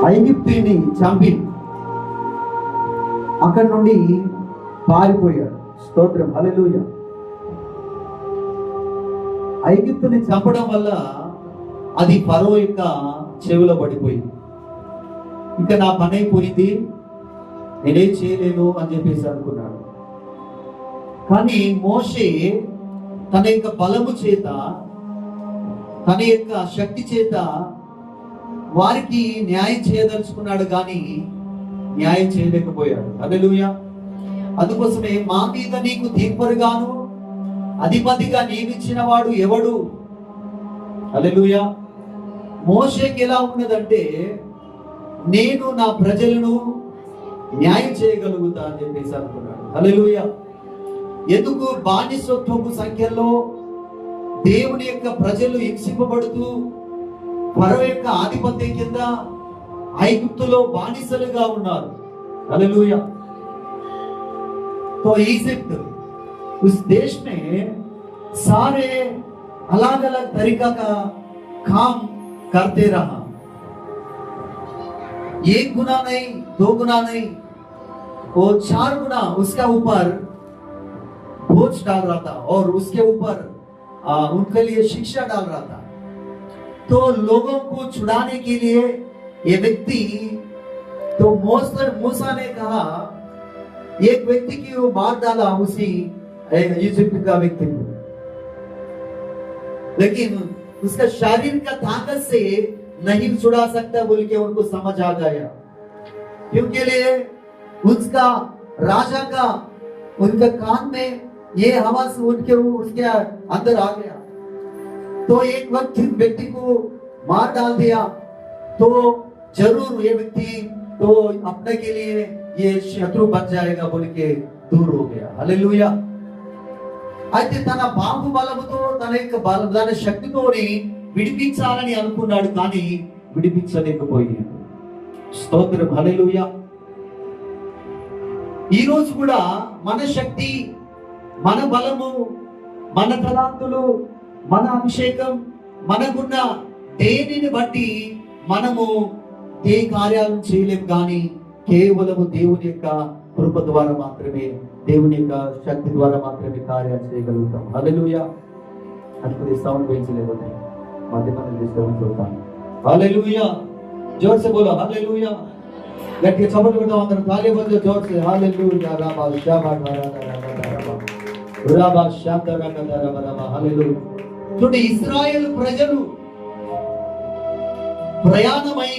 ఐగుప్తుని చంపి అక్కడి నుండి పారిపోయాడు. స్తోత్రం, హల్లెలూయా. ఐగుప్తుని చంపడం వల్ల అది ఫరో యొక్క చెవిలో పడిపోయింది. ఇంకా నా పని అయిపోయింది, నేనేం చేయలేను అని చెప్పేసి అనుకున్నాడు. కానీ మోషే తన యొక్క బలము చేత, తన యొక్క శక్తి చేత వారికి న్యాయం చేయదలుచుకున్నాడు, కానీ న్యాయం చేయలేకపోయాడు. హల్లెలూయా. అందుకోసమే మా మీద నీకు తీర్పరుగాను అధిపతిగా నియమించిన వాడు ఎవడు? హల్లెలూయా. మోషేకి ఎలా ఉన్నదంటే, నేను నా ప్రజలను న్యాయం చేయగలుగుతా అని చెప్పేసి అనుకున్నాడు. హల్లెలూయా. ఎందుకు? బానిసత్వపు సంఖ్యలో దేవుని యొక్క ప్రజలు హింసింపబడుతూ ఫరో యొక్క ఆధిపత్యం కింద ఐగుప్తులో బానిసలుగా ఉన్నారు. హల్లెలూయా. तो इजिप्ट उस देश में सारे अलग अलग तरीका का काम करते रहा. एक गुना नहीं, दो गुना नहीं, वो 4 गुना उसका ऊपर बोझ डाल रहा था और उसके ऊपर उनके लिए शिक्षा डाल रहा था. तो लोगों को छुड़ाने के लिए ये व्यक्ति, तो मूसा ने कहा एक व्यक्ति की वो मार डाला, उसी इजिप्ट का व्यक्ति को, लेकिन उसका शरीर का ताकत से नहीं छुड़ा सकता बोल के उनको समझ आ गया. क्योंकि लिए उसका राजा का उनके कान में ये आवाज उसके अंदर आ गया. तो एक वक्त व्यक्ति को मार डाल दिया, तो जरूर ये व्यक्ति तो अपने के लिए ये शत्रु बन जाएगा बोल के दूर हो गया. హల్లెలూయా. అయితే తన బాహు బలముతో, తన యొక్క తన శక్తితోని విడిపించాలని అనుకున్నాడు, కానీ విడిపించలేకపోయాడు. స్తోత్రం, హల్లెలూయా. ఈ రోజు కూడా మన శక్తి, మన బలము, మన తలాంతులు, మన అభిషేకం, మనకున్న దేనిని బట్టి మనము ఏ కార్యాలను చేయలేము, కానీ కేవలము దేవుని యొక్క కృప ద్వారా మాత్రమే, దేవుని యొక్క శక్తి ద్వారా మాత్రమే కార్యాలు చేయగలుగుతాం. హల్లెలూయా. అనుకునే సౌండ్ పెంచలేదు, మధ్య మధ్య డిస్టర్బెన్స్ అవుతాను. హల్లెలూయా. జోర్ సే బోలో హల్లెలూయా. గట్టిగా చప్పట్లు కొడదాం అందరం, తాళి బజో జోర్ సే హల్లెలూయా. రాబా షాబా రాబా షాబా రాబా హల్లెలూయా. చూడండి, ఇశ్రాయేలు ప్రజలు ప్రయాణమై